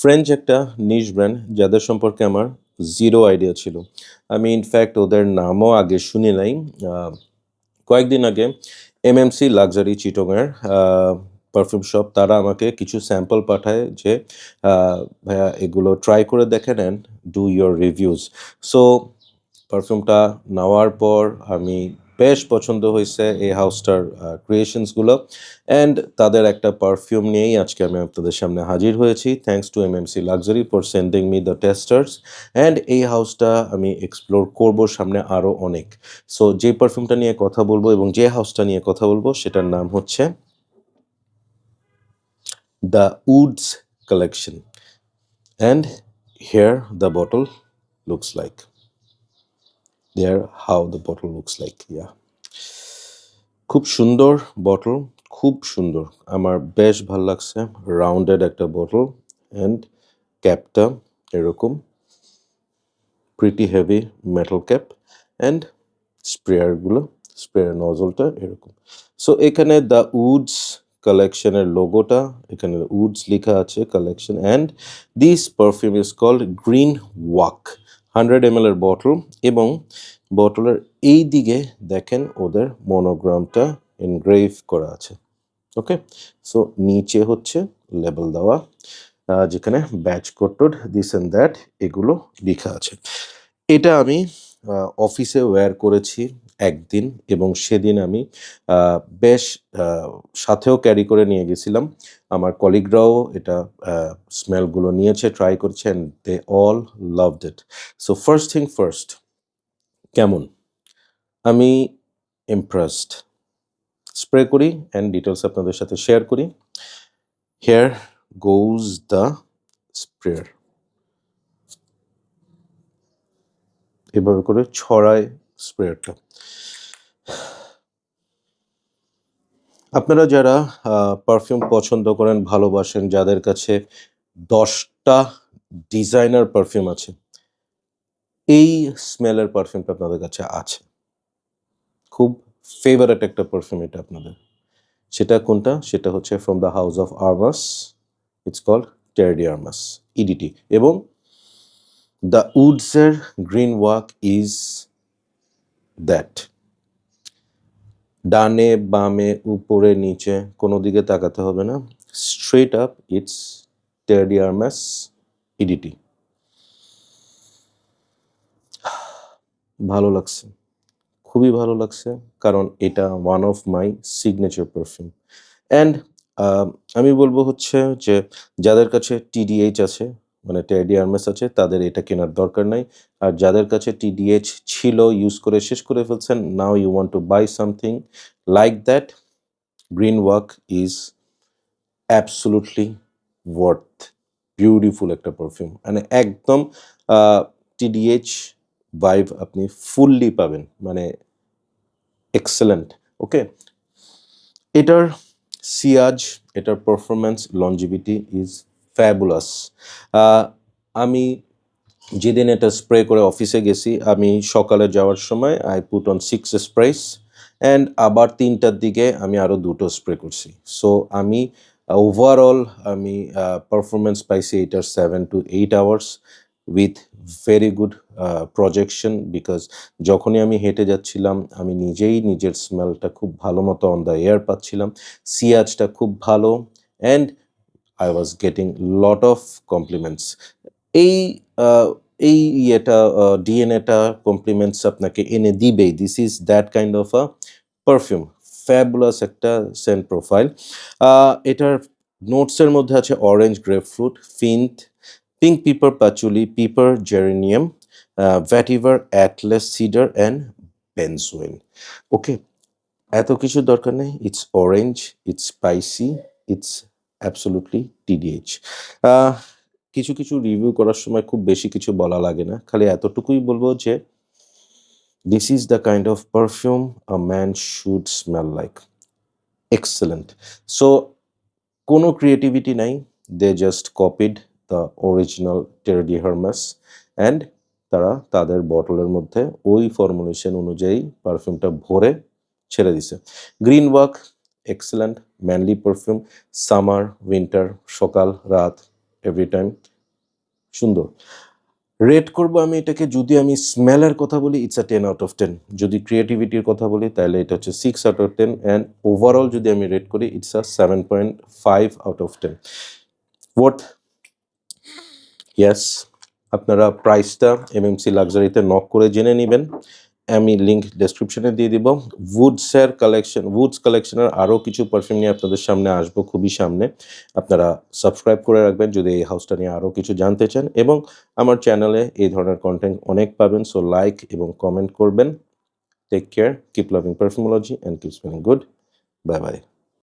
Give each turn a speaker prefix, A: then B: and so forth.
A: French একটা নিশ brand যাদের সম্পর্কে আমার জিরো আইডিয়া ছিল। আমি ইনফ্যাক্ট ওদের নামও আগে শুনি নাই। কয়েকদিন আগে এমএমসি লাক্সারি চিটংয়ের পারফিউম শপ তারা আমাকে কিছু স্যাম্পল পাঠায় যে ভাইয়া এগুলো ট্রাই করে দেখেন and do your reviews. So পারফিউমটা নেওয়ার পর আমি বেশ পছন্দ হয়েছে এই হাউসটার ক্রিয়েশনসগুলো অ্যান্ড তাদের একটা পারফিউম নিয়েই আজকে আমি আপনাদের সামনে হাজির হয়েছি। Thanks to MMC luxury for sending me the testers and এই হাউসটা আমি এক্সপ্লোর করব সামনে আরও অনেক। সো যে পারফিউমটা নিয়ে কথা বলবো এবং যে হাউসটা নিয়ে কথা বলবো সেটার নাম হচ্ছে the Woods collection and here the bottle looks like. There how the bottle looks like, yeah. খুব সুন্দর বটল, খুব সুন্দর, আমার বেশ ভাল লাগছে। রাউন্ডেড একটা বটল অ্যান্ড ক্যাপটা এরকম pretty heavy metal cap and sprayer নজলটা এরকম। সো এখানে দ্য উডস কালেকশনের লোগোটা, এখানে উডস লেখা আছে collection and this perfume is called green walk. 100 ml এর বটল এবং বটলের এই দিকে দেখেন ওদের মনোগ্রামটা এনগ্রেভ করা আছে। ওকে, সো নিচে হচ্ছে লেবেল দেওয়া যেখানে batch code this and that এগুলো লেখা আছে। এটা আমি অফিসে ওয়্যার করেছি একদিন এবং সেদিন আমি বেশ সাথেও ক্যারি করে নিয়ে গেছিলাম। আমার কলিগরাও এটা স্মেলগুলো নিয়েছে, ট্রাই করছে and they all loved it. So first thing first, কেমন? আমি ইমপ্রেসড। স্প্রে করি অ্যান্ড ডিটেলস আপনাদের সাথে শেয়ার করি। Here goes the sprayer. এভাবে করে ছড়ায় স্প্রেয়ারটা। আপনারা যারা পারফিউম পছন্দ করেন, ভালোবাসেন, যাদের কাছে 10টা ডিজাইনার পারফিউম আছে, এই স্মেলের পারফিউমটা আপনাদের কাছে আছে। খুব ফেভারেট একটা পারফিউম এটা আপনাদের। সেটা কোনটা? সেটা হচ্ছে from the house of Hermes, it's called Terre d' Hermes, EDT. এবং দ্য উডসের গ্রিন ওয়াক ইজ দ্যাট। ডানে বামে উপরে নিচে কোনো দিকে তাকাতে হবে না, straight up it's Terre d' Hermes EDT. ভালো লাগছে, খুবই ভালো লাগছে, কারণ এটা one of my signature perfume. And আমি বলবো হচ্ছে যে যাদের কাছে টিডিএইচ আছে, মানে টেরে ডি আরমাস আছে, তাদের এটা কেনার দরকার নাই। আর যাদের কাছে টিডিএইচ ছিল, ইউজ করে শেষ করে ফেলছেন, now you want to buy something like that, green walk is absolutely worth. Beautiful একটা পারফিউম, মানে একদম টিডিএইচ ভাইব আপনি ফুললি পাবেন, মানে এক্সেলেন্ট। ওকে, এটার সিয়াজ, এটার পারফরমেন্স, লঞ্জিভিটি ইজ ফ্যাবুলাস। আমি যেদিন এটা স্প্রে করে অফিসে গেছি, আমি সকালে যাওয়ার সময় আই পুট অন 6 স্প্রেস অ্যান্ড আবার 3টার দিকে আমি আরও 2টো স্প্রে করছি। সো আমি ওভারঅল আমি পারফরমেন্স পাইছি এটার 7 to 8 hours with very good projection. Because যখনই আমি হেঁটে যাচ্ছিলাম আমি নিজেই নিজের স্মেলটা খুব ভালো মতো অন দ্য এয়ার পাচ্ছিলাম, সিয়াজটা খুব ভালো and I was getting lot of compliments. এই এই ইয়েটা ডিএনএটা কমপ্লিমেন্টস আপনাকে এনে দিবেই। This is that kind of a perfume, fabulous একটা সেন্ট প্রোফাইল। এটার নোটসের মধ্যে আছে orange, grapefruit, flint, pink pepper, patchouli, pepper, geranium, vetiver, Atlas, cedar and benzoin. Okay, এত কিছুর দরকার নেই। It's orange, it's spicy, it's absolutely TDH. কিছু কিছু রিভিউ করার সময় খুব বেশি কিছু বলা লাগে না, খালি এতটুকুই বলবো যে this is the kind of perfume a man should smell like. Excellent. So কোনো ক্রিয়েটিভিটি নাই, they just copied the original Terre d' Hermes and তারা তাদের বটলের মধ্যে ওই ফর্মুলেশন অনুযায়ী পারফিউমটা ভরে ছেড়ে দিছে। Green walk excellent manly perfume, summer, winter, সকাল রাত, এভরি টাইম সুন্দর। রেট করব আমি এটাকে, যদি আমি স্মেলের কথা বলি, ইটস আ 10 আউট অফ 10। যদি ক্রিয়েটিভিটির কথা বলি তাহলে এটা হচ্ছে 6 আউট অফ 10, অ্যান্ড ওভারঅল যদি আমি রেট করি it's a 7.5 out of 10। What? Yes, আপনারা প্রাইসটা এমএমসি লাক্সারিতে নক করে জেনে নিবেন। আমি লিঙ্ক ডেসক্রিপশনে দিয়ে দিব। উডস কালেকশনের আরও কিছু পারফিউম নিয়ে আপনাদের সামনে আসবো খুবই সামনে। আপনারা সাবস্ক্রাইব করে রাখবেন যদি এই হাউসটা নিয়ে আরও কিছু জানতে চান, এবং আমার চ্যানেলে এই ধরনের কনটেন্ট অনেক পাবেন। সো লাইক এবং কমেন্ট করবেন। Take care, keep loving Perfumology and keep smelling good. Bye by.